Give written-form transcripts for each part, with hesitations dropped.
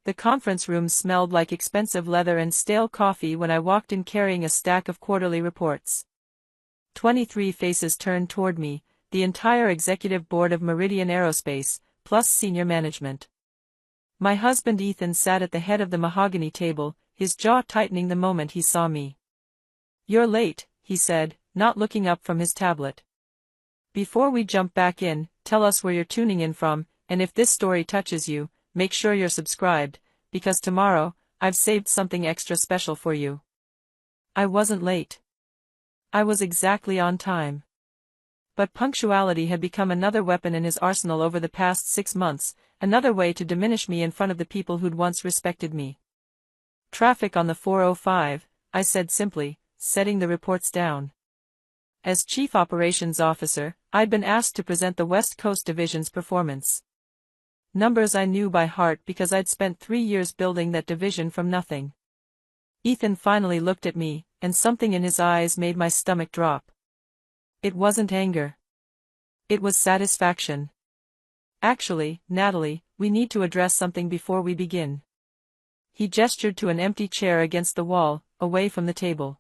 The conference room smelled like expensive leather and stale coffee when I walked in carrying a stack of quarterly reports. 23 faces turned toward me, the entire executive board of Meridian Aerospace, plus senior management. My husband Ethan sat at the head of the mahogany table, his jaw tightening the moment he saw me. "You're late," he said, not looking up from his tablet. "Before we jump back in, tell us where you're tuning in from, and if this story touches you, make sure you're subscribed, because tomorrow, I've saved something extra special for you." I wasn't late. I was exactly on time. But punctuality had become another weapon in his arsenal over the past 6 months, another way to diminish me in front of the people who'd once respected me. "Traffic on the 405, I said simply, setting the reports down. As Chief Operations Officer, I'd been asked to present the West Coast Division's performance. Numbers I knew by heart because I'd spent 3 years building that division from nothing. Ethan finally looked at me, and something in his eyes made my stomach drop. It wasn't anger. It was satisfaction. "Actually, Natalie, we need to address something before we begin." He gestured to an empty chair against the wall, away from the table.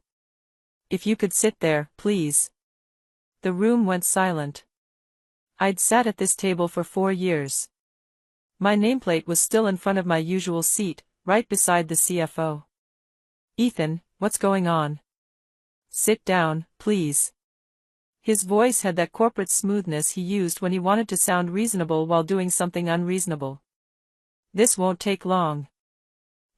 "If you could sit there, please." The room went silent. I'd sat at this table for 4 years. My nameplate was still in front of my usual seat, right beside the CFO. "Ethan, what's going on?" "Sit down, please." His voice had that corporate smoothness he used when he wanted to sound reasonable while doing something unreasonable. "This won't take long."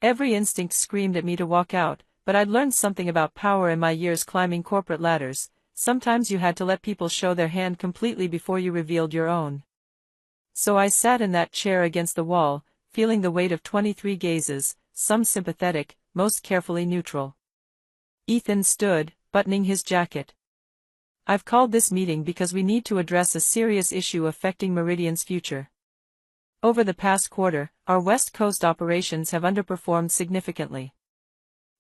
Every instinct screamed at me to walk out, but I'd learned something about power in my years climbing corporate ladders. Sometimes you had to let people show their hand completely before you revealed your own. So I sat in that chair against the wall, feeling the weight of 23 gazes, some sympathetic, most carefully neutral. Ethan stood, buttoning his jacket. "I've called this meeting because we need to address a serious issue affecting Meridian's future. Over the past quarter, our West Coast operations have underperformed significantly.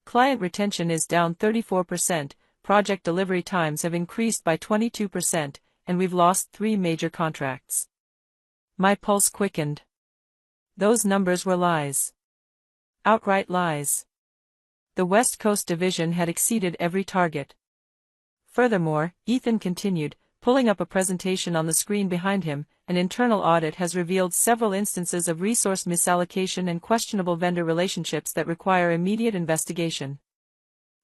Client retention is down 34%, project delivery times have increased by 22%, and we've lost 3 major contracts." My pulse quickened. Those numbers were lies. Outright lies. The West Coast Division had exceeded every target. Furthermore, Ethan continued, pulling up a presentation on the screen behind him, an internal audit has revealed several instances of resource misallocation and questionable vendor relationships that require immediate investigation.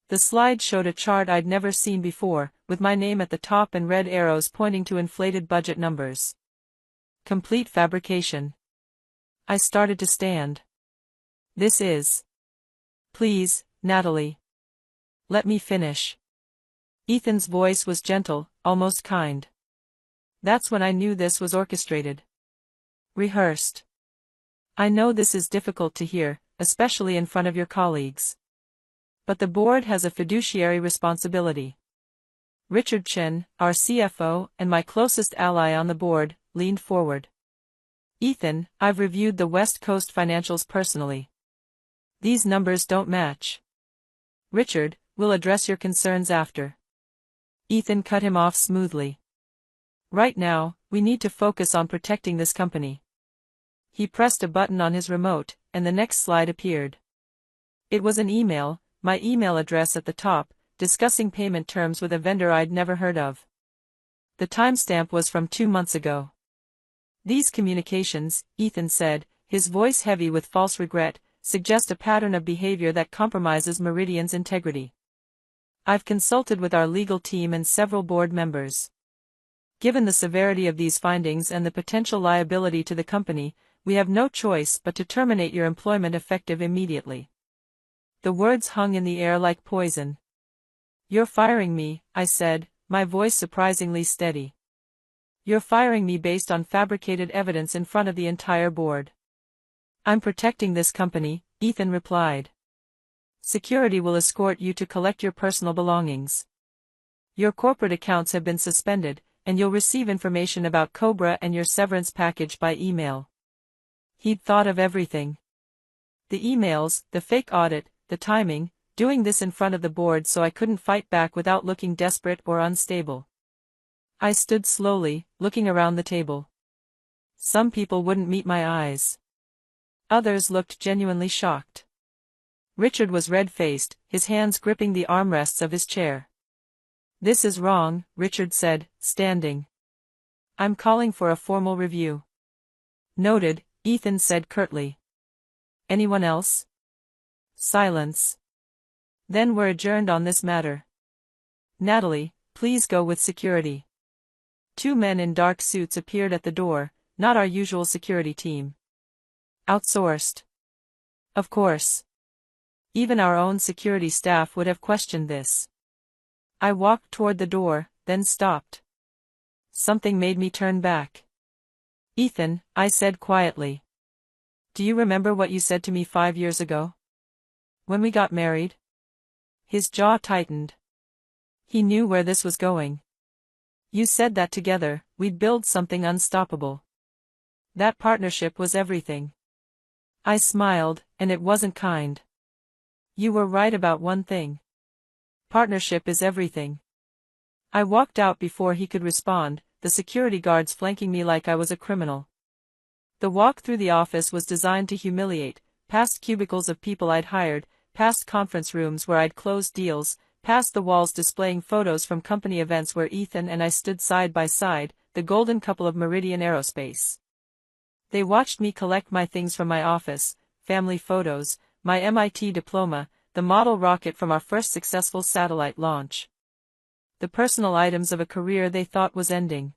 The slide showed a chart I'd never seen before, with my name at the top and red arrows pointing to inflated budget numbers. Complete fabrication. I started to stand. "This is..." "Please, Natalie. Let me finish." Ethan's voice was gentle, almost kind. That's when I knew this was orchestrated. Rehearsed. "I know this is difficult to hear, especially in front of your colleagues. But the board has a fiduciary responsibility." Richard Chen, our CFO and my closest ally on the board, leaned forward. "Ethan, I've reviewed the West Coast financials personally. These numbers don't match." "Richard, we'll address your concerns after." Ethan cut him off smoothly. "Right now, we need to focus on protecting this company." He pressed a button on his remote, and the next slide appeared. It was an email, my email address at the top, discussing payment terms with a vendor I'd never heard of. The timestamp was from 2 months ago. "These communications," Ethan said, his voice heavy with false regret, "suggest a pattern of behavior that compromises Meridian's integrity. I've consulted with our legal team and several board members. Given the severity of these findings and the potential liability to the company, we have no choice but to terminate your employment effective immediately." The words hung in the air like poison. "You're firing me," I said, my voice surprisingly steady. "You're firing me based on fabricated evidence in front of the entire board." "I'm protecting this company," Ethan replied. "Security will escort you to collect your personal belongings. Your corporate accounts have been suspended, and you'll receive information about Cobra and your severance package by email." He'd thought of everything. The emails, the fake audit, the timing, doing this in front of the board so I couldn't fight back without looking desperate or unstable. I stood slowly, looking around the table. Some people wouldn't meet my eyes. Others looked genuinely shocked. Richard was red-faced, his hands gripping the armrests of his chair. "This is wrong," Richard said, standing. "I'm calling for a formal review." "Noted," Ethan said curtly. "Anyone else?" Silence. "Then we're adjourned on this matter. Natalie, please go with security." Two men in dark suits appeared at the door, not our usual security team. "Outsourced." "Of course. Even our own security staff would have questioned this." I walked toward the door, then stopped. Something made me turn back. "Ethan," I said quietly. "Do you remember what you said to me 5 years ago? When we got married?" His jaw tightened. He knew where this was going. "You said that together, we'd build something unstoppable. That partnership was everything." I smiled, and it wasn't kind. "You were right about one thing. Partnership is everything." I walked out before he could respond, the security guards flanking me like I was a criminal. The walk through the office was designed to humiliate, past cubicles of people I'd hired, past conference rooms where I'd closed deals, past the walls displaying photos from company events where Ethan and I stood side by side, the golden couple of Meridian Aerospace. They watched me collect my things from my office, family photos, my MIT diploma, the model rocket from our first successful satellite launch. The personal items of a career they thought was ending.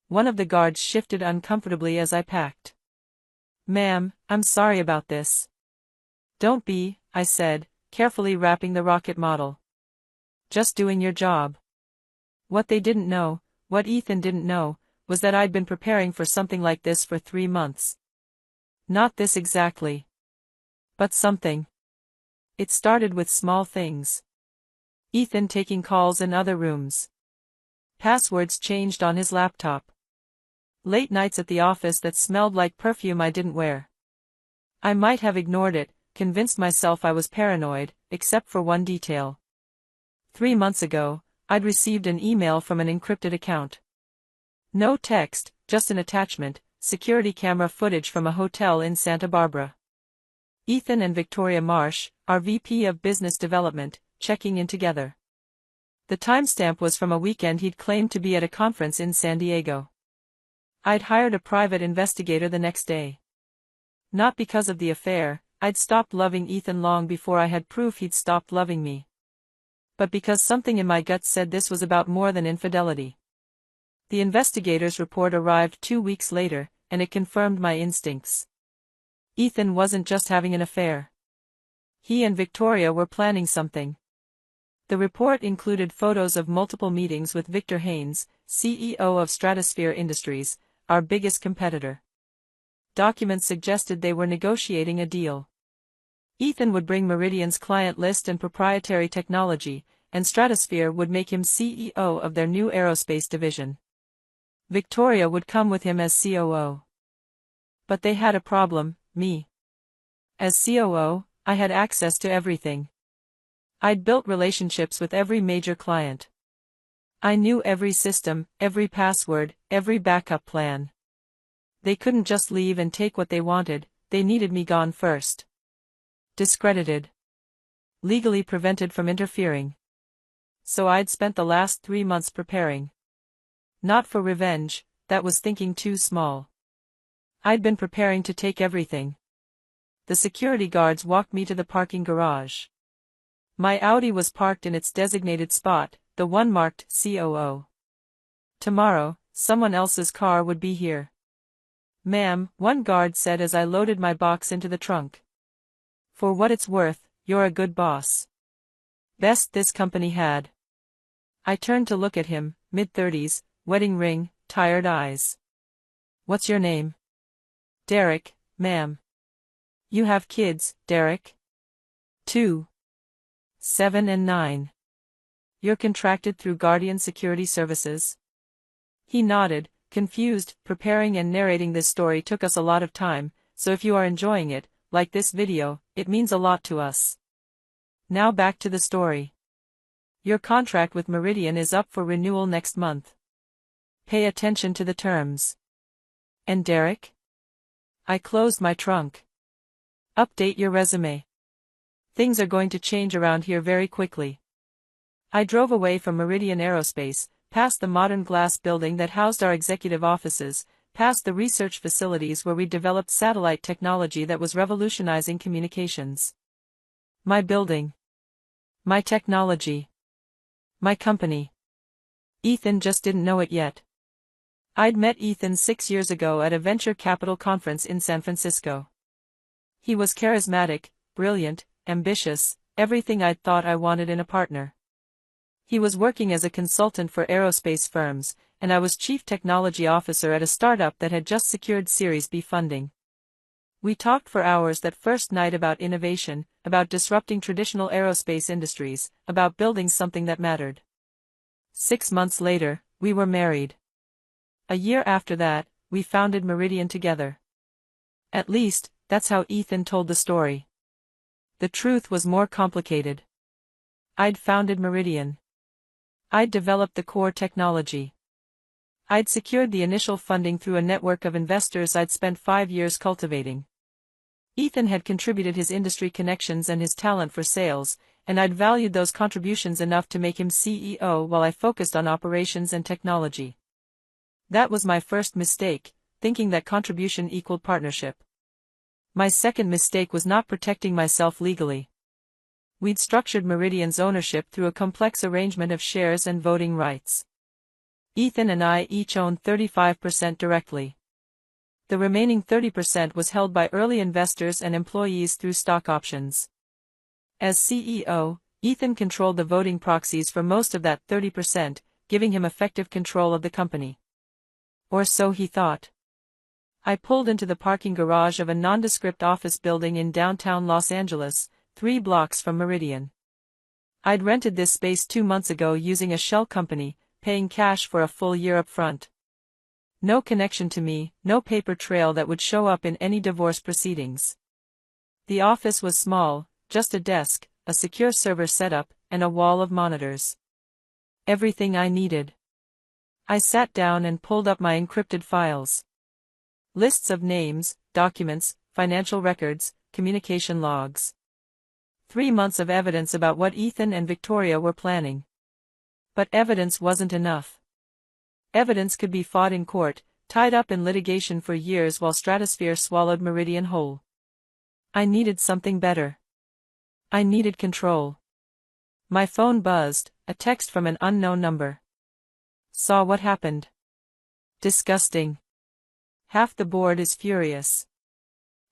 One of the guards shifted uncomfortably as I packed. "Ma'am, I'm sorry about this." "Don't be," I said, carefully wrapping the rocket model. "Just doing your job." What they didn't know, what Ethan didn't know, was that I'd been preparing for something like this for 3 months. Not this exactly. But something. It started with small things. Ethan taking calls in other rooms. Passwords changed on his laptop. Late nights at the office that smelled like perfume I didn't wear. I might have ignored it, convinced myself I was paranoid, except for one detail. 3 months ago, I'd received an email from an encrypted account. No text, just an attachment, security camera footage from a hotel in Santa Barbara. Ethan and Victoria Marsh, our VP of Business Development, checking in together. The timestamp was from a weekend he'd claimed to be at a conference in San Diego. I'd hired a private investigator the next day. Not because of the affair, I'd stopped loving Ethan long before I had proof he'd stopped loving me. But because something in my gut said this was about more than infidelity. The investigator's report arrived 2 weeks later, and it confirmed my instincts. Ethan wasn't just having an affair. He and Victoria were planning something. The report included photos of multiple meetings with Victor Haynes, CEO of Stratosphere Industries, our biggest competitor. Documents suggested they were negotiating a deal. Ethan would bring Meridian's client list and proprietary technology, and Stratosphere would make him CEO of their new aerospace division. Victoria would come with him as COO. But they had a problem, me. As COO, I had access to everything. I'd built relationships with every major client. I knew every system, every password, every backup plan. They couldn't just leave and take what they wanted, they needed me gone first. Discredited. Legally prevented from interfering. So I'd spent the last 3 months preparing. Not for revenge, that was thinking too small. I'd been preparing to take everything. The security guards walked me to the parking garage. My Audi was parked in its designated spot, the one marked COO. Tomorrow, someone else's car would be here. "Ma'am," one guard said as I loaded my box into the trunk. "For what it's worth, you're a good boss. Best this company had." I turned to look at him, mid-30s, wedding ring, tired eyes. "What's your name?" "Derek, ma'am." "You have kids, Derek?" "2. 7 and 9. You're contracted through Guardian Security Services?" He nodded, confused. Preparing and narrating this story took us a lot of time, so if you are enjoying it, like this video, it means a lot to us. Now back to the story. Your contract with Meridian is up for renewal next month. Pay attention to the terms. And Derek? I closed my trunk. Update your resume. Things are going to change around here very quickly. I drove away from Meridian Aerospace, past the modern glass building that housed our executive offices, past the research facilities where we developed satellite technology that was revolutionizing communications. My building. My technology. My company. Ethan just didn't know it yet. I'd met Ethan 6 years ago at a venture capital conference in San Francisco. He was charismatic, brilliant, ambitious, everything I'd thought I wanted in a partner. He was working as a consultant for aerospace firms, and I was chief technology officer at a startup that had just secured Series B funding. We talked for hours that first night about innovation, about disrupting traditional aerospace industries, about building something that mattered. 6 months later, we were married. A year after that, we founded Meridian together. At least, that's how Ethan told the story. The truth was more complicated. I'd founded Meridian. I'd developed the core technology. I'd secured the initial funding through a network of investors I'd spent 5 years cultivating. Ethan had contributed his industry connections and his talent for sales, and I'd valued those contributions enough to make him CEO while I focused on operations and technology. That was my first mistake, thinking that contribution equaled partnership. My second mistake was not protecting myself legally. We'd structured Meridian's ownership through a complex arrangement of shares and voting rights. Ethan and I each owned 35% directly. The remaining 30% was held by early investors and employees through stock options. As CEO, Ethan controlled the voting proxies for most of that 30%, giving him effective control of the company. Or so he thought. I pulled into the parking garage of a nondescript office building in downtown Los Angeles, 3 blocks from Meridian. I'd rented this space 2 months ago using a shell company, paying cash for a full year up front. No connection to me, no paper trail that would show up in any divorce proceedings. The office was small, just a desk, a secure server setup, and a wall of monitors. Everything I needed. I sat down and pulled up my encrypted files. Lists of names, documents, financial records, communication logs. 3 months of evidence about what Ethan and Victoria were planning. But evidence wasn't enough. Evidence could be fought in court, tied up in litigation for years while Stratosphere swallowed Meridian whole. I needed something better. I needed control. My phone buzzed, a text from an unknown number. Saw what happened. Disgusting. Half the board is furious.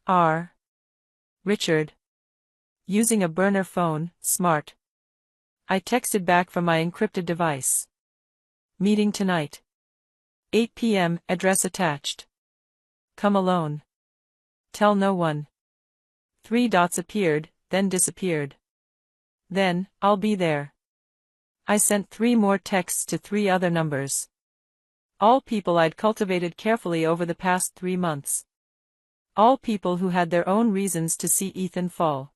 R. Richard. Using a burner phone, smart. I texted back from my encrypted device. Meeting tonight. 8 p.m., address attached. Come alone. Tell no one. 3 dots appeared, then disappeared. Then, I'll be there. I sent 3 more texts to 3 other numbers. All people I'd cultivated carefully over the past 3 months. All people who had their own reasons to see Ethan fall.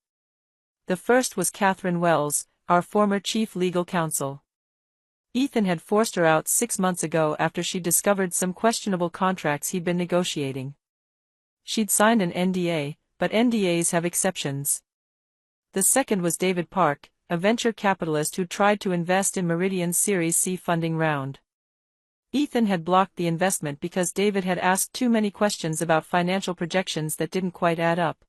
The first was Catherine Wells, our former chief legal counsel. Ethan had forced her out 6 months ago after she discovered some questionable contracts he'd been negotiating. She'd signed an NDA, but NDAs have exceptions. The second was David Park, a venture capitalist who tried to invest in Meridian's Series C funding round. Ethan had blocked the investment because David had asked too many questions about financial projections that didn't quite add up.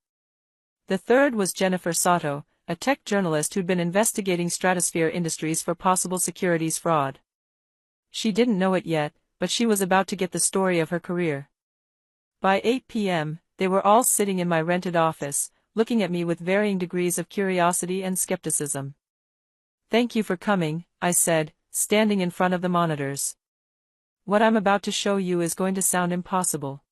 The third was Jennifer Soto, a tech journalist who'd been investigating Stratosphere Industries for possible securities fraud. She didn't know it yet, but she was about to get the story of her career. By 8 p.m., they were all sitting in my rented office, looking at me with varying degrees of curiosity and skepticism. "Thank you for coming," I said, standing in front of the monitors. "What I'm about to show you is going to sound impossible.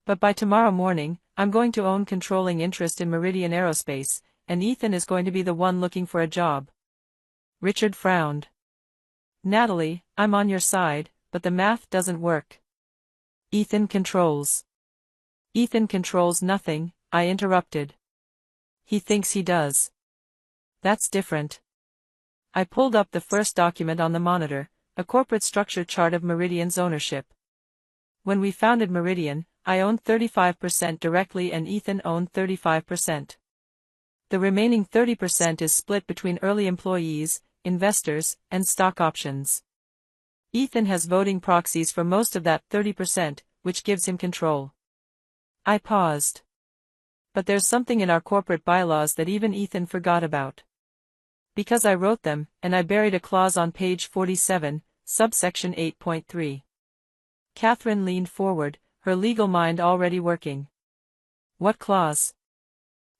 But by tomorrow morning, I'm going to own controlling interest in Meridian Aerospace, and Ethan is going to be the one looking for a job." Richard frowned. "Natalie, I'm on your side, but the math doesn't work." Ethan controls nothing," I interrupted. "He thinks he does. That's different." I pulled up the first document on the monitor, a corporate structure chart of Meridian's ownership. When we founded Meridian, I owned 35% directly and Ethan owned 35%. The remaining 30% is split between early employees, investors, and stock options. Ethan has voting proxies for most of that 30%, which gives him control. I paused. But there's something in our corporate bylaws that even Ethan forgot about. Because I wrote them, and I buried a clause on page 47, subsection 8.3. Catherine leaned forward, her legal mind already working. What clause?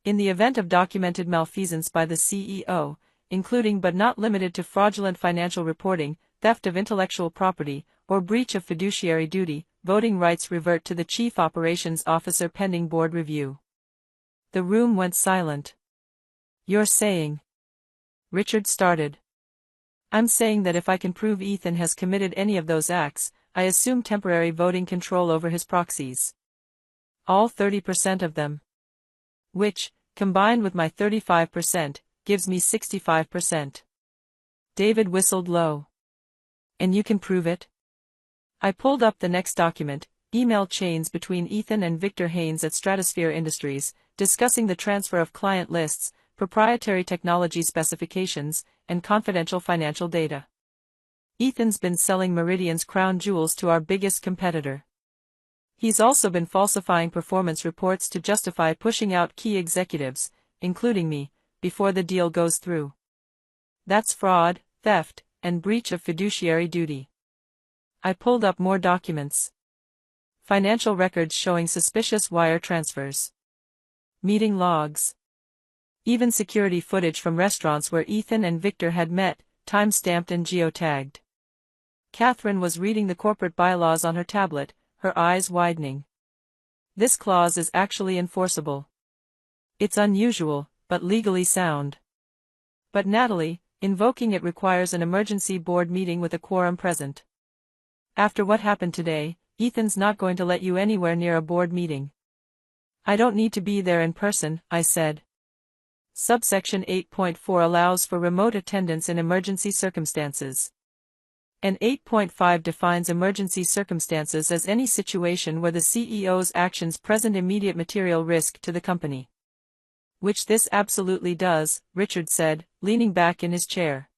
In the event of documented malfeasance by the CEO, including but not limited to fraudulent financial reporting, theft of intellectual property, or breach of fiduciary duty, voting rights revert to the Chief Operations Officer pending board review. The room went silent. You're saying? Richard started. I'm saying that if I can prove Ethan has committed any of those acts, I assume temporary voting control over his proxies. All 30% of them. Which, combined with my 35%, gives me 65%. David whistled low. And you can prove it? I pulled up the next document, email chains between Ethan and Victor Haynes at Stratosphere Industries, discussing the transfer of client lists, proprietary technology specifications, and confidential financial data. Ethan's been selling Meridian's crown jewels to our biggest competitor. He's also been falsifying performance reports to justify pushing out key executives, including me, before the deal goes through. That's fraud, theft, and breach of fiduciary duty. I pulled up more documents. Financial records showing suspicious wire transfers. Meeting logs. Even security footage from restaurants where Ethan and Victor had met, time-stamped and geotagged. Catherine was reading the corporate bylaws on her tablet, her eyes widening. This clause is actually enforceable. It's unusual, but legally sound. But Natalie, invoking it requires an emergency board meeting with a quorum present. After what happened today, Ethan's not going to let you anywhere near a board meeting. I don't need to be there in person, I said. Subsection 8.4 allows for remote attendance in emergency circumstances. And 8.5 defines emergency circumstances as any situation where the CEO's actions present immediate material risk to the company. Which this absolutely does, Richard said, leaning back in his chair.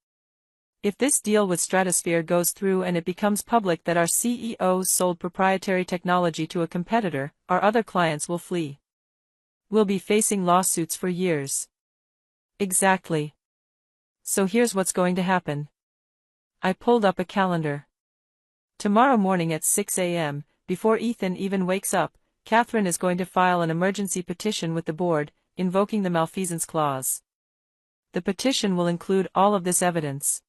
If this deal with Stratosphere goes through and it becomes public that our CEO sold proprietary technology to a competitor, our other clients will flee. We'll be facing lawsuits for years. Exactly. So here's what's going to happen. I pulled up a calendar. Tomorrow morning at 6 a.m., before Ethan even wakes up, Catherine is going to file an emergency petition with the board, invoking the malfeasance clause. The petition will include all of this evidence.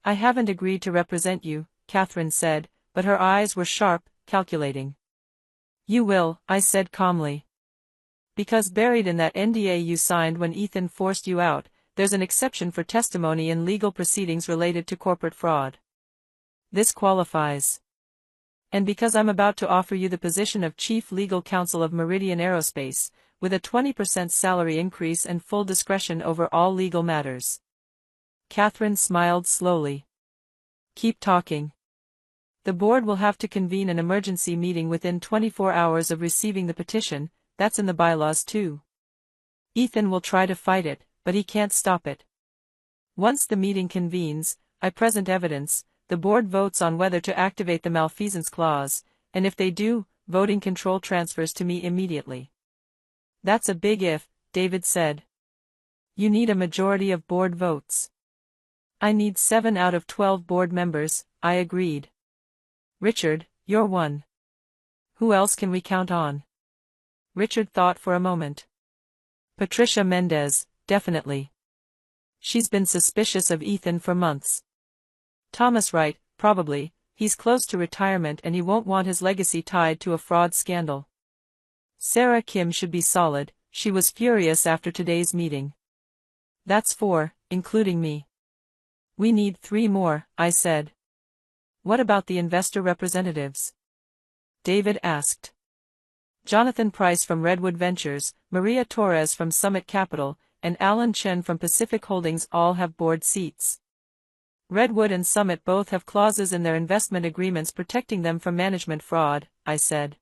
I haven't agreed to represent you, Catherine said, but her eyes were sharp, calculating. You will, I said calmly. Because buried in that NDA you signed when Ethan forced you out, there's an exception for testimony in legal proceedings related to corporate fraud. This qualifies. And because I'm about to offer you the position of Chief Legal Counsel of Meridian Aerospace, with a 20% salary increase and full discretion over all legal matters. Catherine smiled slowly. Keep talking. The board will have to convene an emergency meeting within 24 hours of receiving the petition, that's in the bylaws too. Ethan will try to fight it, but he can't stop it. Once the meeting convenes, I present evidence, the board votes on whether to activate the malfeasance clause, and if they do, voting control transfers to me immediately. That's a big if, David said. You need a majority of board votes. I need 7 out of 12 board members, I agreed. Richard, you're one. Who else can we count on? Richard thought for a moment. Patricia Mendez, definitely. She's been suspicious of Ethan for months. Thomas Wright, probably, he's close to retirement and he won't want his legacy tied to a fraud scandal. Sarah Kim should be solid, she was furious after today's meeting. That's 4, including me. We need 3 more, I said. What about the investor representatives? David asked. Jonathan Price from Redwood Ventures, Maria Torres from Summit Capital, and Alan Chen from Pacific Holdings all have board seats. Redwood and Summit both have clauses in their investment agreements protecting them from management fraud, I said.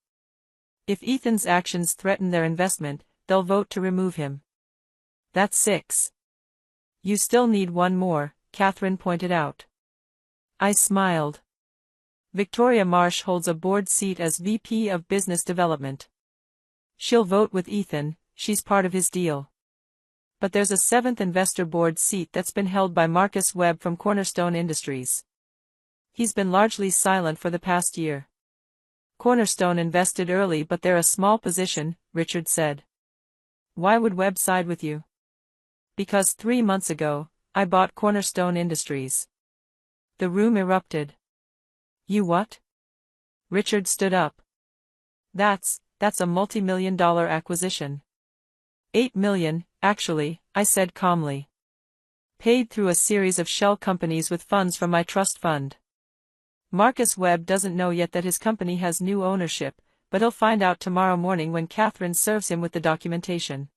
If Ethan's actions threaten their investment, they'll vote to remove him. That's 6. You still need one more, Catherine pointed out. I smiled. Victoria Marsh holds a board seat as VP of Business Development. She'll vote with Ethan, she's part of his deal. But there's a 7th investor board seat that's been held by Marcus Webb from Cornerstone Industries. He's been largely silent for the past year. Cornerstone invested early, but they're a small position, Richard said. Why would Webb side with you? Because 3 months ago, I bought Cornerstone Industries. The room erupted. You what? Richard stood up. That's a multi-million-dollar acquisition. 8 million, actually, I said calmly. Paid through a series of shell companies with funds from my trust fund. Marcus Webb doesn't know yet that his company has new ownership, but he'll find out tomorrow morning when Catherine serves him with the documentation.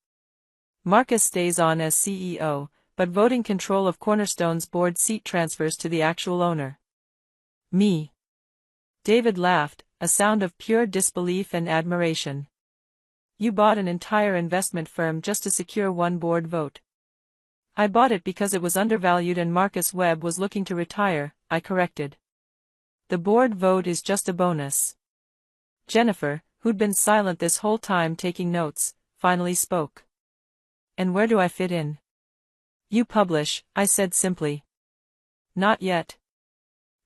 Marcus stays on as CEO, but voting control of Cornerstone's board seat transfers to the actual owner. Me. David laughed, a sound of pure disbelief and admiration. You bought an entire investment firm just to secure one board vote. I bought it because it was undervalued and Marcus Webb was looking to retire, I corrected. The board vote is just a bonus. Jennifer, who'd been silent this whole time taking notes, finally spoke. And where do I fit in? You publish, I said simply. Not yet.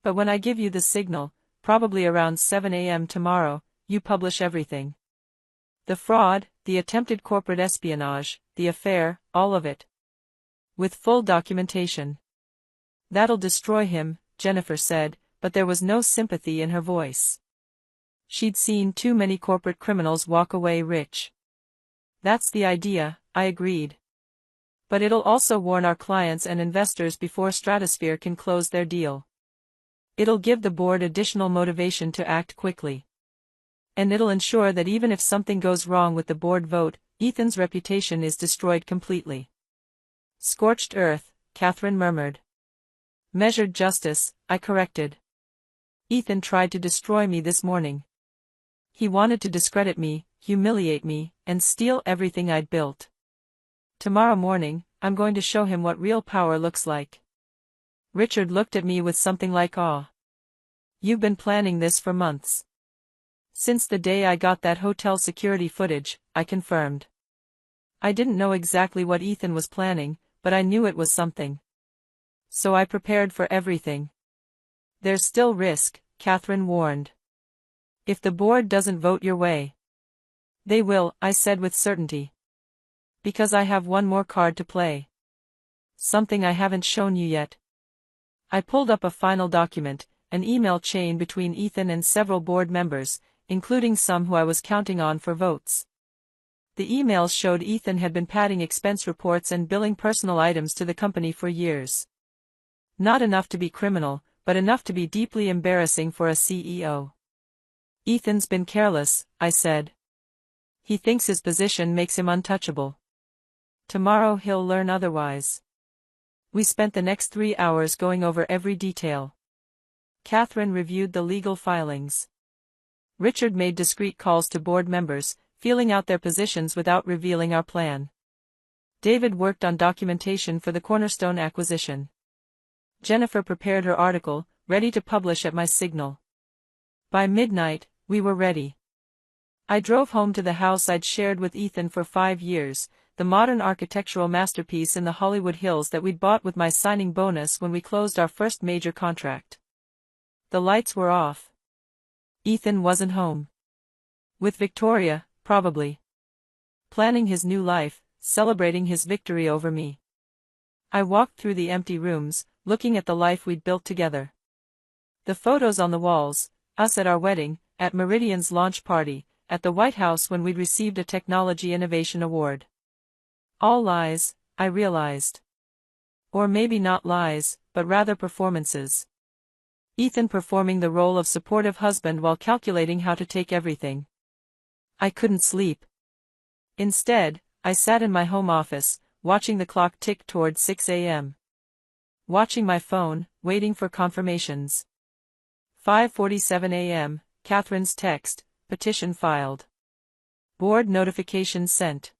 But when I give you the signal, probably around 7 a.m. tomorrow, you publish everything. The fraud, the attempted corporate espionage, the affair, all of it. With full documentation. That'll destroy him, Jennifer said, but there was no sympathy in her voice. She'd seen too many corporate criminals walk away rich. That's the idea, I agreed. But it'll also warn our clients and investors before Stratosphere can close their deal. It'll give the board additional motivation to act quickly. And it'll ensure that even if something goes wrong with the board vote, Ethan's reputation is destroyed completely. Scorched earth, Catherine murmured. Measured justice, I corrected. Ethan tried to destroy me this morning. He wanted to discredit me, humiliate me, and steal everything I'd built. Tomorrow morning, I'm going to show him what real power looks like. Richard looked at me with something like awe. You've been planning this for months. Since the day I got that hotel security footage, I confirmed. I didn't know exactly what Ethan was planning, but I knew it was something. So I prepared for everything. There's still risk, Catherine warned. If the board doesn't vote your way. They will, I said with certainty. Because I have one more card to play. Something I haven't shown you yet. I pulled up a final document, an email chain between Ethan and several board members, including some who I was counting on for votes. The emails showed Ethan had been padding expense reports and billing personal items to the company for years. Not enough to be criminal, but enough to be deeply embarrassing for a CEO. Ethan's been careless, I said. He thinks his position makes him untouchable. Tomorrow he'll learn otherwise. We spent the next 3 hours going over every detail. Catherine reviewed the legal filings. Richard made discreet calls to board members, feeling out their positions without revealing our plan. David worked on documentation for the Cornerstone acquisition. Jennifer prepared her article, ready to publish at my signal. By midnight, we were ready. I drove home to the house I'd shared with Ethan for 5 years, the modern architectural masterpiece in the Hollywood Hills that we'd bought with my signing bonus when we closed our first major contract. The lights were off. Ethan wasn't home. With Victoria, probably. Planning his new life, celebrating his victory over me. I walked through the empty rooms, looking at the life we'd built together. The photos on the walls, us at our wedding, at Meridian's launch party, at the White House when we'd received a Technology Innovation Award. All lies, I realized. Or maybe not lies, but rather performances. Ethan performing the role of supportive husband while calculating how to take everything. I couldn't sleep. Instead, I sat in my home office, watching the clock tick toward 6 a.m. Watching my phone, waiting for confirmations. 5:47 a.m., Catherine's text, petition filed. Board notification sent.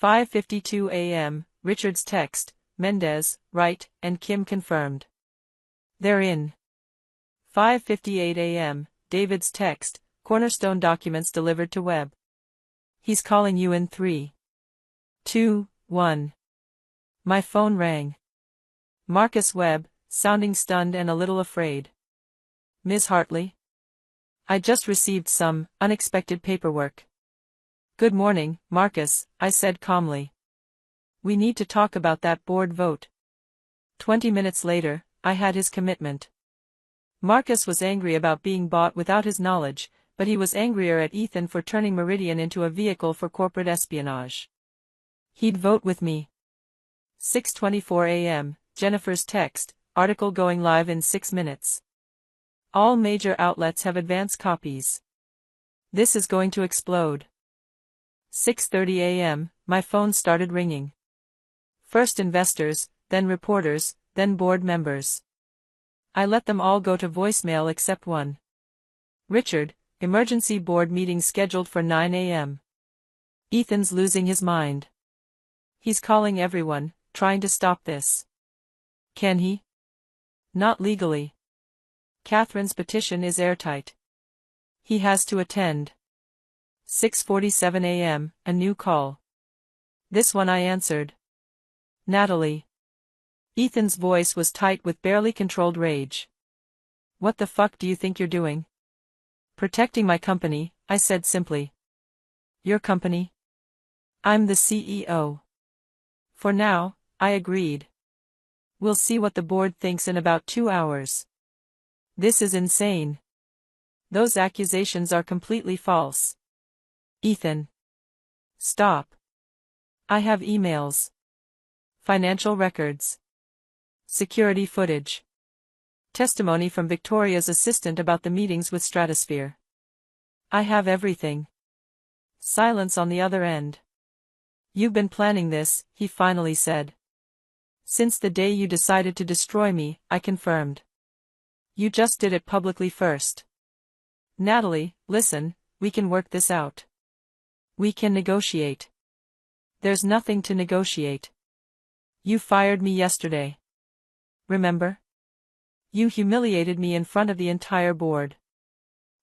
5:52 a.m., Richard's text, Mendez, right, and Kim confirmed. They're in. 5:58 a.m., David's text, Cornerstone documents delivered to Webb. He's calling you in 3, 2, 1. My phone rang. Marcus Webb, sounding stunned and a little afraid. Ms. Hartley? I just received some unexpected paperwork. Good morning, Marcus, I said calmly. We need to talk about that board vote. 20 minutes later, I had his commitment. Marcus was angry about being bought without his knowledge, but he was angrier at Ethan for turning Meridian into a vehicle for corporate espionage. He'd vote with me. 6:24 a.m., Jennifer's text, article going live in 6 minutes. All major outlets have advance copies. This is going to explode. 6:30 a.m., my phone started ringing. First investors, then reporters, then board members. I let them all go to voicemail except one. Richard, emergency board meeting scheduled for 9 a.m. Ethan's losing his mind. He's calling everyone, trying to stop this. Can he? Not legally. Catherine's petition is airtight. He has to attend. 6:47 a.m., a new call. This one I answered. Natalie. Ethan's voice was tight with barely controlled rage. What the fuck do you think you're doing? Protecting my company, I said simply. Your company? I'm the CEO. For now, I agreed. We'll see what the board thinks in about 2 hours. This is insane. Those accusations are completely false. Ethan. Stop. I have emails. Financial records. Security footage. Testimony from Victoria's assistant about the meetings with Stratosphere. I have everything. Silence on the other end. You've been planning this, he finally said. Since the day you decided to destroy me, I confirmed. You just did it publicly first. Natalie, listen, we can work this out. We can negotiate. There's nothing to negotiate. You fired me yesterday. Remember? You humiliated me in front of the entire board.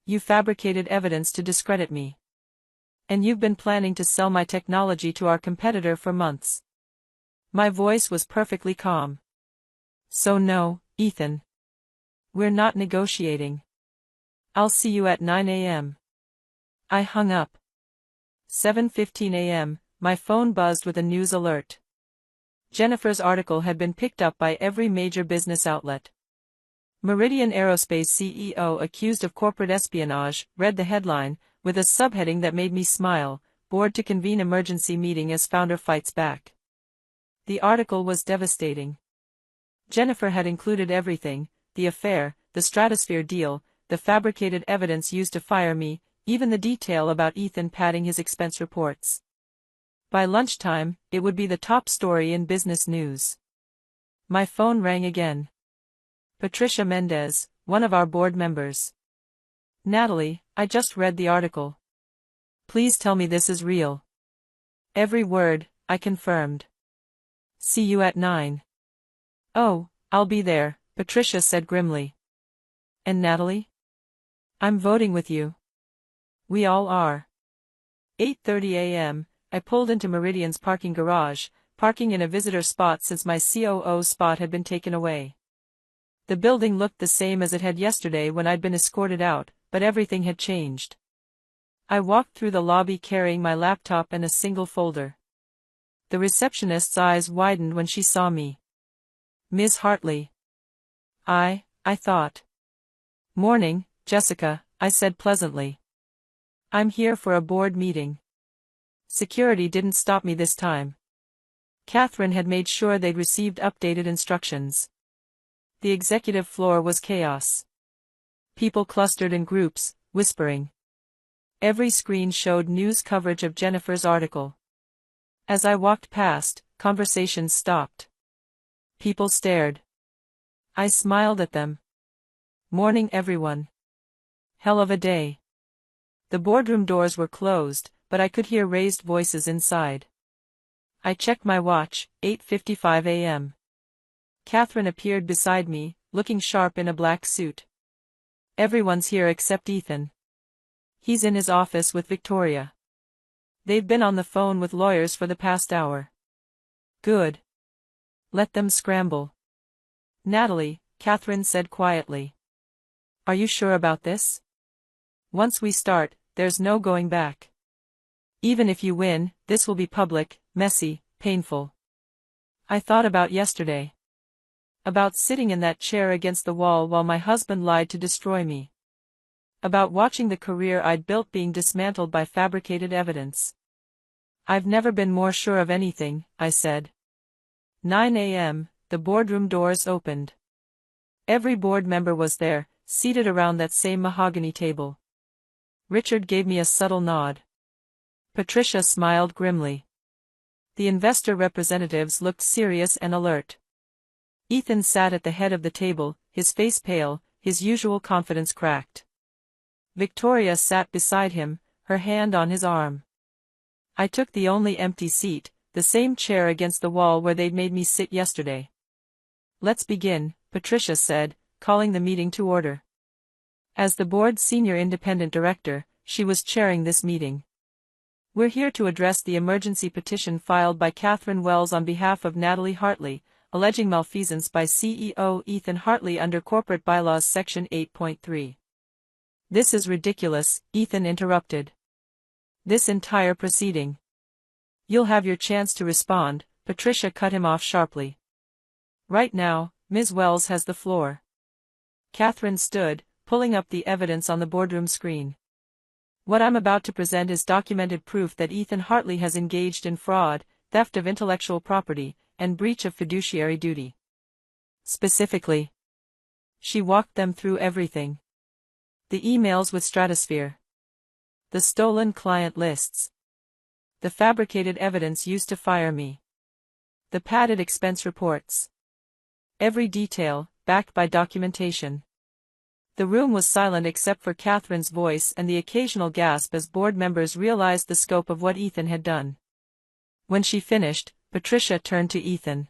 You fabricated evidence to discredit me. And you've been planning to sell my technology to our competitor for months. My voice was perfectly calm. So no, Ethan. We're not negotiating. I'll see you at 9 a.m. I hung up. 7:15 a.m., my phone buzzed with a news alert. Jennifer's article had been picked up by every major business outlet. Meridian Aerospace CEO accused of corporate espionage, read the headline, with a subheading that made me smile, board to convene emergency meeting as founder fights back. The article was devastating. Jennifer had included everything, the affair, the Stratosphere deal, the fabricated evidence used to fire me, even the detail about Ethan padding his expense reports. By lunchtime, it would be the top story in business news. My phone rang again. Patricia Mendez, one of our board members. Natalie, I just read the article. Please tell me this is real. Every word, I confirmed. See you at 9. Oh, I'll be there, Patricia said grimly. And Natalie? I'm voting with you. We all are. 8:30 a.m., I pulled into Meridian's parking garage, parking in a visitor spot since my COO spot had been taken away. The building looked the same as it had yesterday when I'd been escorted out, but everything had changed. I walked through the lobby carrying my laptop and a single folder. The receptionist's eyes widened when she saw me. Ms. Hartley. I thought. Morning, Jessica, I said pleasantly. I'm here for a board meeting. Security didn't stop me this time. Catherine had made sure they'd received updated instructions. The executive floor was chaos. People clustered in groups, whispering. Every screen showed news coverage of Jennifer's article. As I walked past, conversations stopped. People stared. I smiled at them. Morning everyone. Hell of a day. The boardroom doors were closed, but I could hear raised voices inside. I checked my watch, 8:55 a.m. Catherine appeared beside me, looking sharp in a black suit. Everyone's here except Ethan. He's in his office with Victoria. They've been on the phone with lawyers for the past hour. Good. Let them scramble. Natalie, Catherine said quietly. Are you sure about this? Once we start, there's no going back. Even if you win, this will be public, messy, painful. I thought about yesterday. About sitting in that chair against the wall while my husband lied to destroy me. About watching the career I'd built being dismantled by fabricated evidence. I've never been more sure of anything, I said. 9 a.m., the boardroom doors opened. Every board member was there, seated around that same mahogany table. Richard gave me a subtle nod. Patricia smiled grimly. The investor representatives looked serious and alert. Ethan sat at the head of the table, his face pale, his usual confidence cracked. Victoria sat beside him, her hand on his arm. I took the only empty seat, the same chair against the wall where they'd made me sit yesterday. Let's begin, Patricia said, calling the meeting to order. As the board's senior independent director, she was chairing this meeting. We're here to address the emergency petition filed by Catherine Wells on behalf of Natalie Hartley, alleging malfeasance by CEO Ethan Hartley under Corporate Bylaws Section 8.3. This is ridiculous, Ethan interrupted. This entire proceeding. You'll have your chance to respond, Patricia cut him off sharply. Right now, Ms. Wells has the floor. Catherine stood, pulling up the evidence on the boardroom screen. What I'm about to present is documented proof that Ethan Hartley has engaged in fraud, theft of intellectual property, and breach of fiduciary duty. Specifically, she walked them through everything. The emails with Stratosphere. The stolen client lists. The fabricated evidence used to fire me. The padded expense reports. Every detail, backed by documentation. The room was silent except for Catherine's voice and the occasional gasp as board members realized the scope of what Ethan had done. When she finished, Patricia turned to Ethan.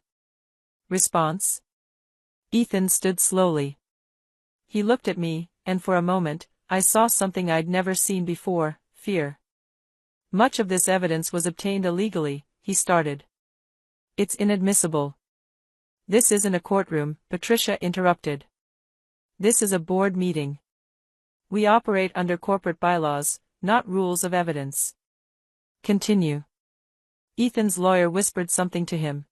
Response? Ethan stood slowly. He looked at me, and for a moment, I saw something I'd never seen before, fear. Much of this evidence was obtained illegally, he started. It's inadmissible. This isn't a courtroom, Patricia interrupted. This is a board meeting. We operate under corporate bylaws, not rules of evidence. Continue. Ethan's lawyer whispered something to him.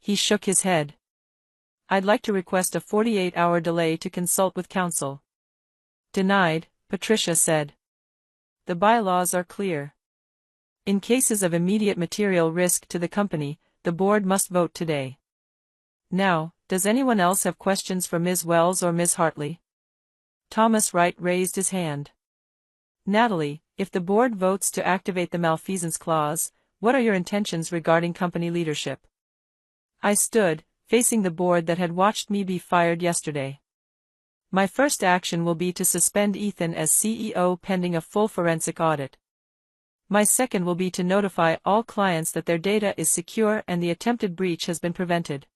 He shook his head. I'd like to request a 48-hour delay to consult with counsel. Denied, Patricia said. The bylaws are clear. In cases of immediate material risk to the company, the board must vote today. Now, does anyone else have questions for Ms. Wells or Ms. Hartley? Thomas Wright raised his hand. Natalie, if the board votes to activate the malfeasance clause, what are your intentions regarding company leadership? I stood, facing the board that had watched me be fired yesterday. My first action will be to suspend Ethan as CEO pending a full forensic audit. My second will be to notify all clients that their data is secure and the attempted breach has been prevented.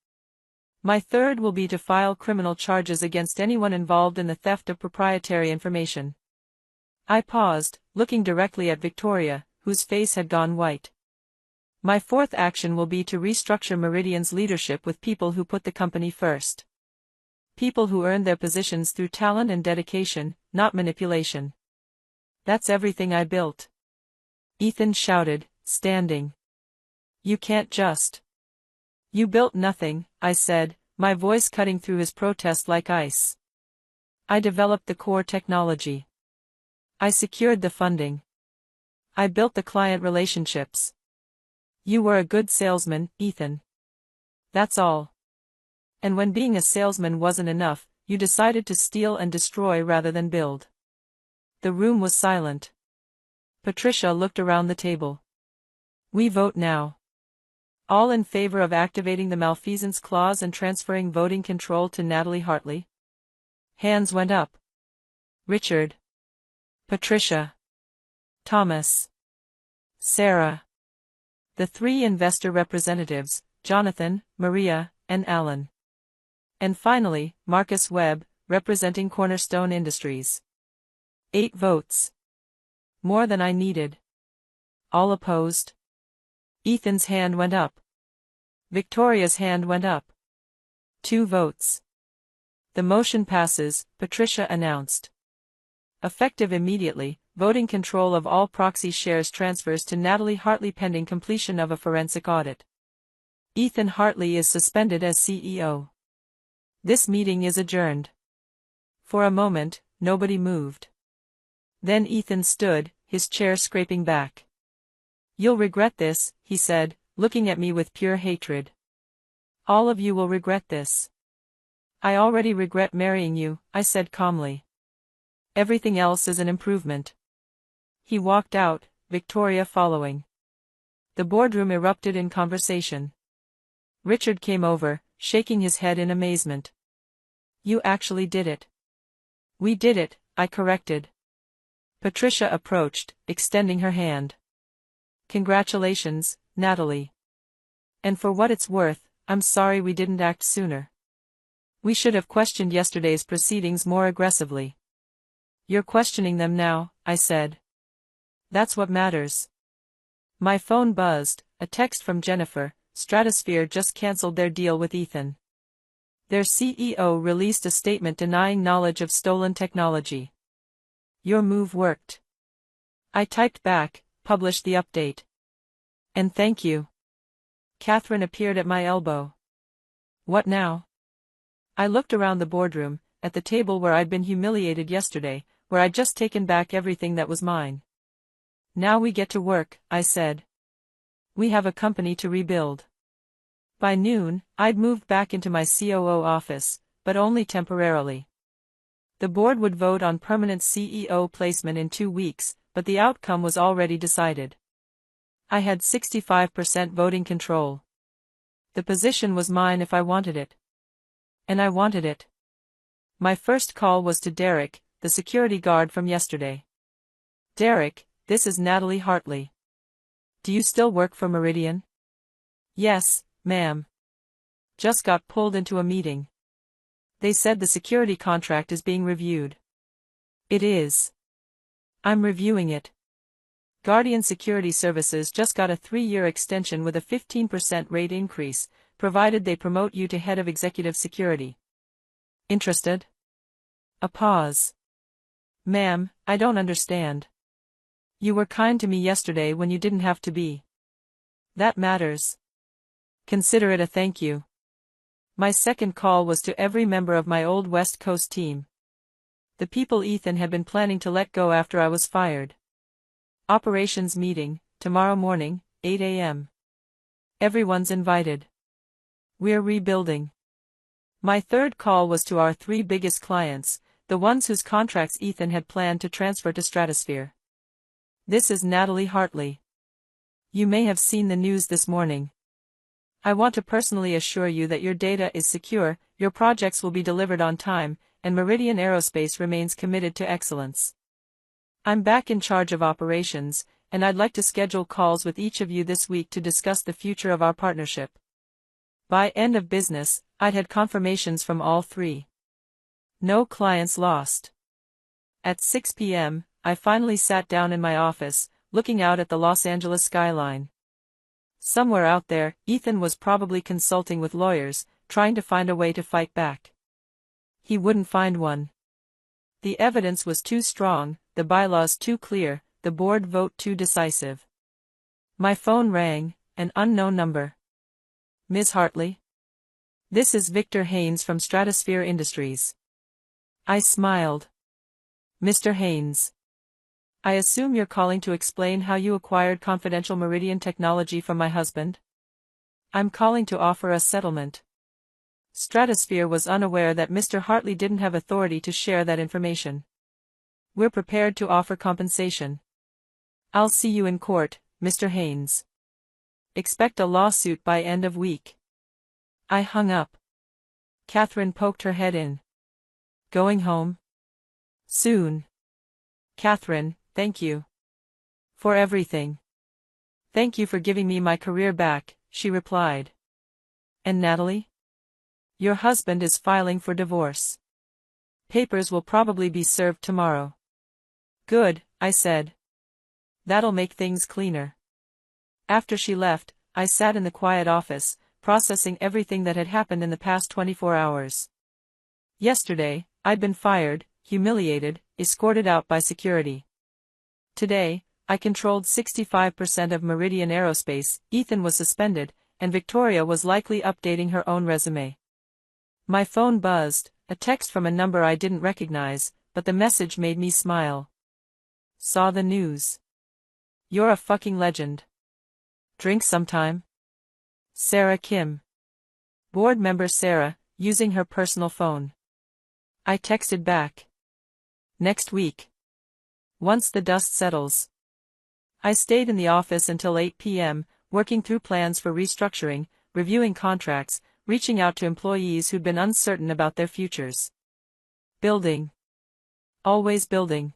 My third will be to file criminal charges against anyone involved in the theft of proprietary information. I paused, looking directly at Victoria, whose face had gone white. My fourth action will be to restructure Meridian's leadership with people who put the company first. People who earned their positions through talent and dedication, not manipulation. That's everything I built. Ethan shouted, standing. You can't just. You built nothing, I said, my voice cutting through his protest like ice. I developed the core technology. I secured the funding. I built the client relationships. You were a good salesman, Ethan. That's all. And when being a salesman wasn't enough, you decided to steal and destroy rather than build. The room was silent. Patricia looked around the table. We vote now. All in favor of activating the malfeasance clause and transferring voting control to Natalie Hartley? Hands went up. Richard. Patricia. Thomas. Sarah. The three investor representatives, Jonathan, Maria, and Alan. And finally, Marcus Webb, representing Cornerstone Industries. 8 votes. More than I needed. All opposed? Ethan's hand went up. Victoria's hand went up. 2 votes. The motion passes, Patricia announced. Effective immediately, voting control of all proxy shares transfers to Natalie Hartley pending completion of a forensic audit. Ethan Hartley is suspended as CEO. This meeting is adjourned. For a moment, nobody moved. Then Ethan stood, his chair scraping back. "You'll regret this," he said, looking at me with pure hatred. "All of you will regret this." "I already regret marrying you," I said calmly. "Everything else is an improvement." He walked out, Victoria following. The boardroom erupted in conversation. Richard came over, shaking his head in amazement. "You actually did it." "We did it," I corrected. Patricia approached, extending her hand. "Congratulations, Natalie. And for what it's worth, I'm sorry we didn't act sooner. We should have questioned yesterday's proceedings more aggressively." "You're questioning them now," I said. "That's what matters." My phone buzzed, a text from Jennifer. Stratosphere just cancelled their deal with Ethan. Their CEO released a statement denying knowledge of stolen technology. "Your move worked." I typed back, published the update. "And thank you." Catherine appeared at my elbow. "What now?" I looked around the boardroom, at the table where I'd been humiliated yesterday, where I'd just taken back everything that was mine. "Now we get to work," I said. "We have a company to rebuild." By noon, I'd moved back into my COO office, but only temporarily. The board would vote on permanent CEO placement in 2 weeks, but the outcome was already decided. I had 65% voting control. The position was mine if I wanted it. And I wanted it. My first call was to Derek, the security guard from yesterday. "Derek, this is Natalie Hartley. Do you still work for Meridian?" "Yes, ma'am. Just got pulled into a meeting. They said the security contract is being reviewed." "It is. I'm reviewing it. Guardian Security Services just got a 3-year extension with a 15% rate increase, provided they promote you to head of executive security. Interested?" A pause. "Ma'am, I don't understand. You were kind to me yesterday when you didn't have to be. That matters. Consider it a thank you." My second call was to every member of my old West Coast team. The people Ethan had been planning to let go after I was fired. "Operations meeting, tomorrow morning, 8 a.m. Everyone's invited. We're rebuilding." My third call was to our 3 biggest clients, the ones whose contracts Ethan had planned to transfer to Stratosphere. "This is Natalie Hartley. You may have seen the news this morning. I want to personally assure you that your data is secure, your projects will be delivered on time, and Meridian Aerospace remains committed to excellence. I'm back in charge of operations, and I'd like to schedule calls with each of you this week to discuss the future of our partnership." By end of business, I'd had confirmations from all 3. No clients lost. At 6 p.m., I finally sat down in my office, looking out at the Los Angeles skyline. Somewhere out there, Ethan was probably consulting with lawyers, trying to find a way to fight back. He wouldn't find one. The evidence was too strong, the bylaws too clear, the board vote too decisive. My phone rang, an unknown number. "Ms. Hartley? This is Victor Haynes from Stratosphere Industries." I smiled. "Mr. Haynes. I assume you're calling to explain how you acquired confidential Meridian technology from my husband?" "I'm calling to offer a settlement. Stratosphere was unaware that Mr. Hartley didn't have authority to share that information. We're prepared to offer compensation. I'll see you in court, Mr. Haynes. Expect a lawsuit by end of week." I hung up. Catherine poked her head in. "Going home?" "Soon. Catherine, thank you. For everything. Thank you for giving me my career back, she replied. And Natalie? Your husband is filing for divorce. Papers will probably be served tomorrow. Good, I said. That'll make things cleaner. After she left, I sat in the quiet office, processing everything that had happened in the past 24 hours. Yesterday, I'd been fired, humiliated, escorted out by security. Today, I controlled 65% of Meridian Aerospace, Ethan was suspended, and Victoria was likely updating her own resume. My phone buzzed, a text from a number I didn't recognize, but the message made me smile. Saw the news. You're a fucking legend. Drink sometime? Sarah Kim. Board member Sarah, using her personal phone. I texted back. Next week. Once the dust settles. I stayed in the office until 8 p.m., working through plans for restructuring, reviewing contracts, reaching out to employees who'd been uncertain about their futures. Building. Always building.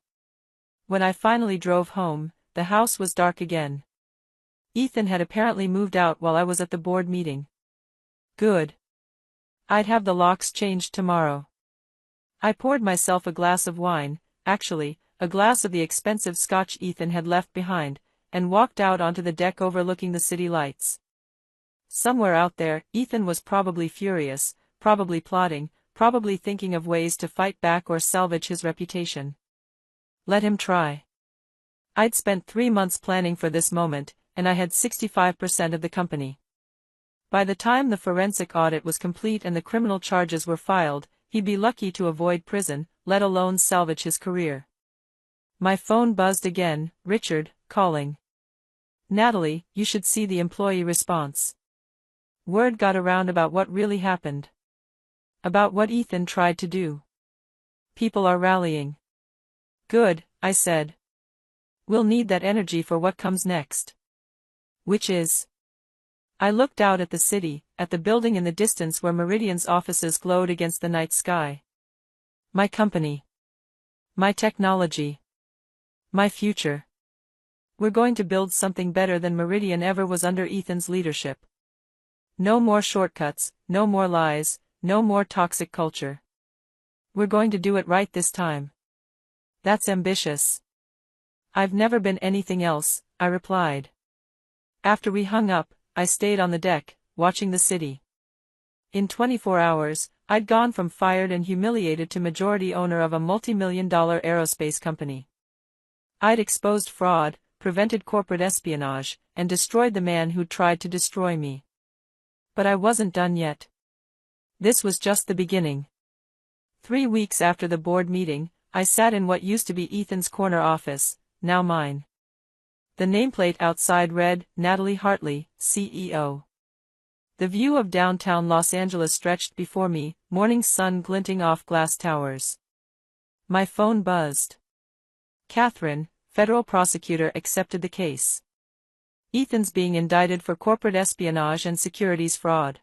When I finally drove home, the house was dark again. Ethan had apparently moved out while I was at the board meeting. Good. I'd have the locks changed tomorrow. I poured myself a glass of wine, actually, a glass of the expensive scotch Ethan had left behind, and walked out onto the deck overlooking the city lights. Somewhere out there, Ethan was probably furious, probably plotting, probably thinking of ways to fight back or salvage his reputation. Let him try. I'd spent 3 months planning for this moment, and I had 65% of the company. By the time the forensic audit was complete and the criminal charges were filed, he'd be lucky to avoid prison, let alone salvage his career. My phone buzzed again, Richard, calling. Natalie, you should see the employee response. Word got around about what really happened. About what Ethan tried to do. People are rallying. Good, I said. We'll need that energy for what comes next. Which is? I looked out at the city, at the building in the distance where Meridian's offices glowed against the night sky. My company. My technology. My future. We're going to build something better than Meridian ever was under Ethan's leadership. No more shortcuts, no more lies, no more toxic culture. We're going to do it right this time. That's ambitious. I've never been anything else, I replied. After we hung up, I stayed on the deck, watching the city. In 24 hours, I'd gone from fired and humiliated to majority owner of a multi-million-dollar aerospace company. I'd exposed fraud, prevented corporate espionage, and destroyed the man who'd tried to destroy me. But I wasn't done yet. This was just the beginning. 3 weeks after the board meeting, I sat in what used to be Ethan's corner office, now mine. The nameplate outside read, Natalie Hartley, CEO. The view of downtown Los Angeles stretched before me, morning sun glinting off glass towers. My phone buzzed. Catherine, federal prosecutor, accepted the case. Ethan's being indicted for corporate espionage and securities fraud.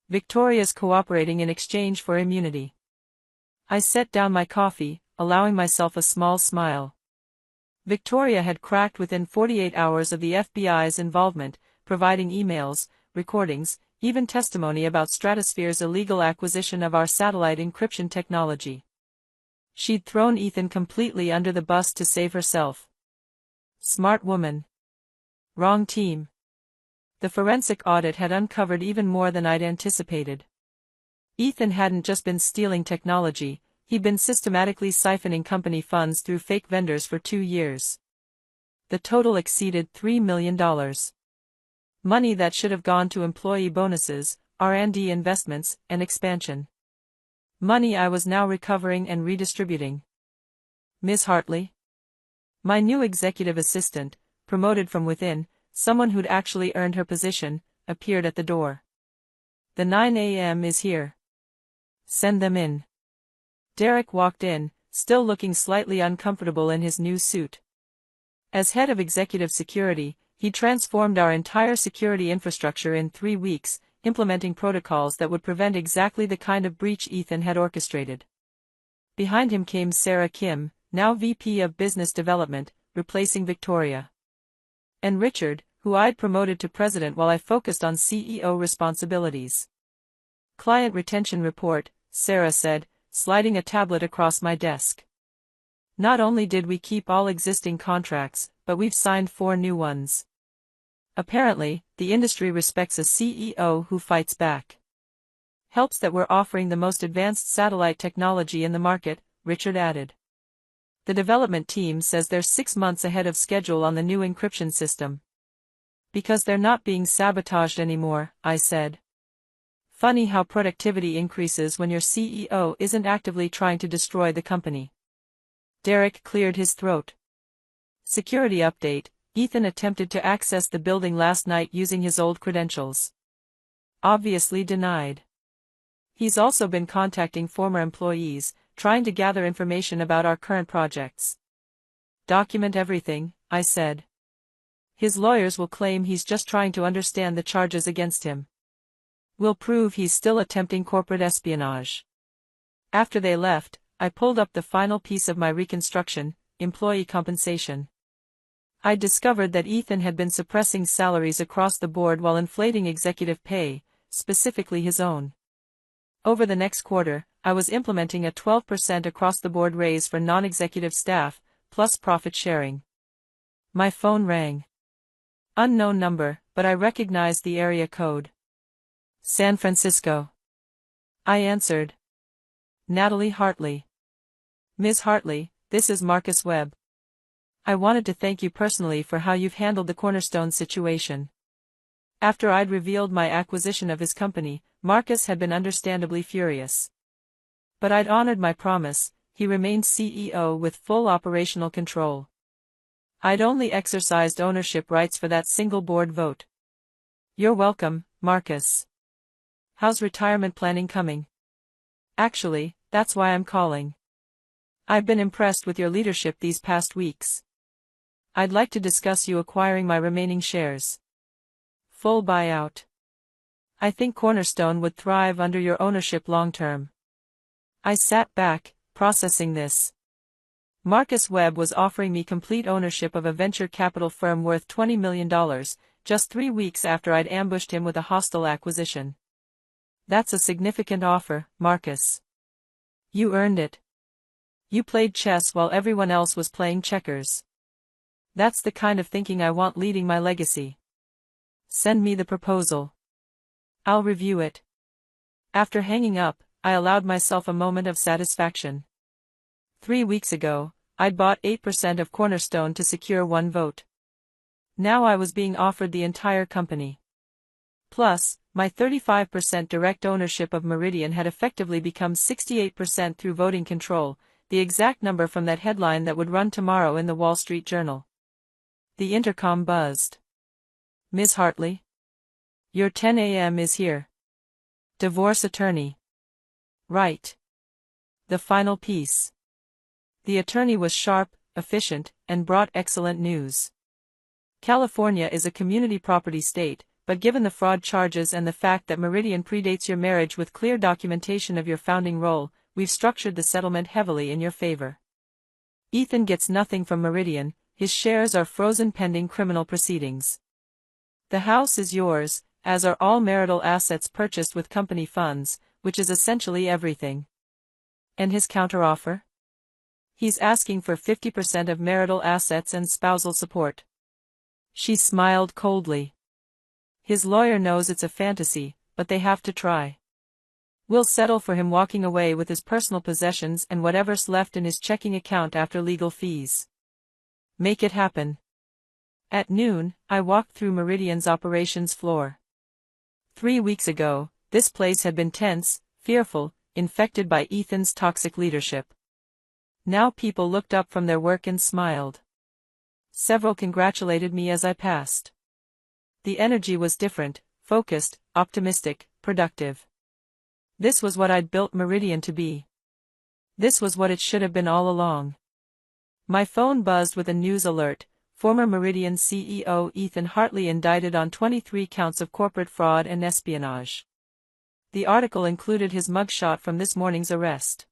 Victoria's cooperating in exchange for immunity. I set down my coffee, allowing myself a small smile. Victoria had cracked within 48 hours of the FBI's involvement, providing emails, recordings, even testimony about Stratosphere's illegal acquisition of our satellite encryption technology. She'd thrown Ethan completely under the bus to save herself. Smart woman. Wrong team. The forensic audit had uncovered even more than I'd anticipated. Ethan hadn't just been stealing technology, he'd been systematically siphoning company funds through fake vendors for 2 years. The total exceeded $3 million. Money that should have gone to employee bonuses, R&D investments, and expansion. Money I was now recovering and redistributing. Ms. Hartley? My new executive assistant, promoted from within, someone who'd actually earned her position, appeared at the door. The 9 a.m. is here. Send them in. Derek walked in, still looking slightly uncomfortable in his new suit. As head of executive security, he transformed our entire security infrastructure in 3 weeks, implementing protocols that would prevent exactly the kind of breach Ethan had orchestrated. Behind him came Sarah Kim, now VP of Business Development, replacing Victoria. And Richard, who I'd promoted to president while I focused on CEO responsibilities. Client retention report, Sarah said, sliding a tablet across my desk. Not only did we keep all existing contracts, but we've signed 4 new ones. Apparently, the industry respects a CEO who fights back. Helps that we're offering the most advanced satellite technology in the market, Richard added. The development team says they're 6 months ahead of schedule on the new encryption system. Because they're not being sabotaged anymore, I said. Funny how productivity increases when your CEO isn't actively trying to destroy the company. Derek cleared his throat. Security update: Ethan attempted to access the building last night using his old credentials. Obviously denied. He's also been contacting former employees, trying to gather information about our current projects. Document everything, I said. His lawyers will claim he's just trying to understand the charges against him. We'll prove he's still attempting corporate espionage. After they left, I pulled up the final piece of my reconstruction, employee compensation. I discovered that Ethan had been suppressing salaries across the board while inflating executive pay, specifically his own. Over the next quarter, I was implementing a 12% across-the-board raise for non-executive staff, plus profit sharing. My phone rang. Unknown number, but I recognized the area code. San Francisco. I answered. Natalie Hartley. Ms. Hartley, this is Marcus Webb. I wanted to thank you personally for how you've handled the Cornerstone situation. After I'd revealed my acquisition of his company, Marcus had been understandably furious. But I'd honored my promise, he remained CEO with full operational control. I'd only exercised ownership rights for that single board vote. You're welcome, Marcus. How's retirement planning coming? Actually, that's why I'm calling. I've been impressed with your leadership these past weeks. I'd like to discuss you acquiring my remaining shares. Full buyout. I think Cornerstone would thrive under your ownership long-term. I sat back, processing this. Marcus Webb was offering me complete ownership of a venture capital firm worth $20 million, just 3 weeks after I'd ambushed him with a hostile acquisition. That's a significant offer, Marcus. You earned it. You played chess while everyone else was playing checkers. That's the kind of thinking I want leading my legacy. Send me the proposal. I'll review it. After hanging up, I allowed myself a moment of satisfaction. 3 weeks ago, I'd bought 8% of Cornerstone to secure 1 vote. Now I was being offered the entire company. Plus, my 35% direct ownership of Meridian had effectively become 68% through voting control, the exact number from that headline that would run tomorrow in the Wall Street Journal. The intercom buzzed. Ms. Hartley? Your 10 a.m. is here. Divorce attorney. Right. The final piece. The attorney was sharp, efficient, and brought excellent news. California is a community property state, but given the fraud charges and the fact that Meridian predates your marriage with clear documentation of your founding role, we've structured the settlement heavily in your favor. Ethan gets nothing from Meridian, his shares are frozen pending criminal proceedings. The house is yours, as are all marital assets purchased with company funds, which is essentially everything. And his counteroffer? He's asking for 50% of marital assets and spousal support. She smiled coldly. His lawyer knows it's a fantasy, but they have to try. We'll settle for him walking away with his personal possessions and whatever's left in his checking account after legal fees. Make it happen. At noon, I walked through Meridian's operations floor. 3 weeks ago, this place had been tense, fearful, infected by Ethan's toxic leadership. Now people looked up from their work and smiled. Several congratulated me as I passed. The energy was different, focused, optimistic, productive. This was what I'd built Meridian to be. This was what it should have been all along. My phone buzzed with a news alert. Former Meridian CEO Ethan Hartley indicted on 23 counts of corporate fraud and espionage. The article included his mugshot from this morning's arrest.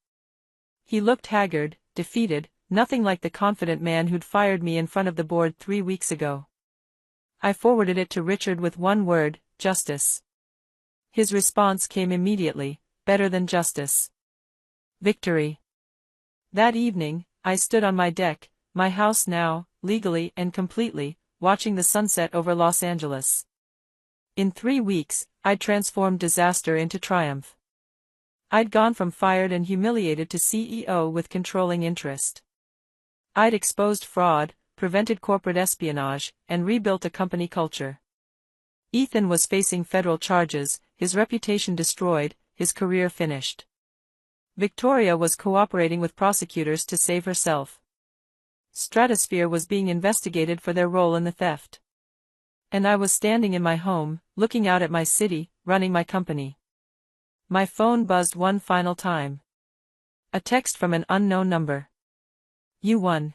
He looked haggard, defeated, nothing like the confident man who'd fired me in front of the board 3 weeks ago. I forwarded it to Richard with one word, justice. His response came immediately, better than justice. Victory. That evening, I stood on my deck, my house now, legally and completely, watching the sunset over Los Angeles. In 3 weeks, I'd transformed disaster into triumph. I'd gone from fired and humiliated to CEO with controlling interest. I'd exposed fraud, prevented corporate espionage, and rebuilt a company culture. Ethan was facing federal charges, his reputation destroyed, his career finished. Victoria was cooperating with prosecutors to save herself. Stratosphere was being investigated for their role in the theft. And I was standing in my home, looking out at my city, running my company. My phone buzzed one final time. A text from an unknown number. You won.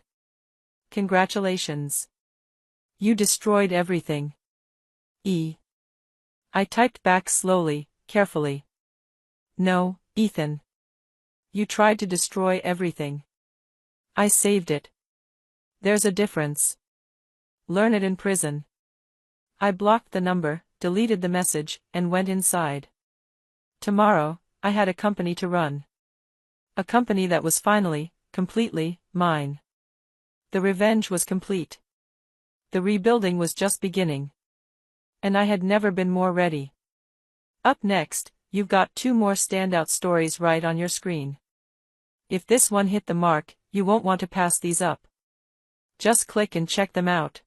Congratulations. You destroyed everything. I typed back slowly, carefully. No, Ethan. You tried to destroy everything. I saved it. There's a difference. Learn it in prison. I blocked the number, deleted the message, and went inside. Tomorrow, I had a company to run. A company that was finally, completely, mine. The revenge was complete. The rebuilding was just beginning. And I had never been more ready. Up next, you've got 2 more standout stories right on your screen. If this one hit the mark, you won't want to pass these up. Just click and check them out.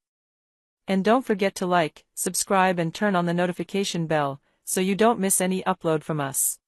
And don't forget to like, subscribe and turn on the notification bell, so you don't miss any upload from us.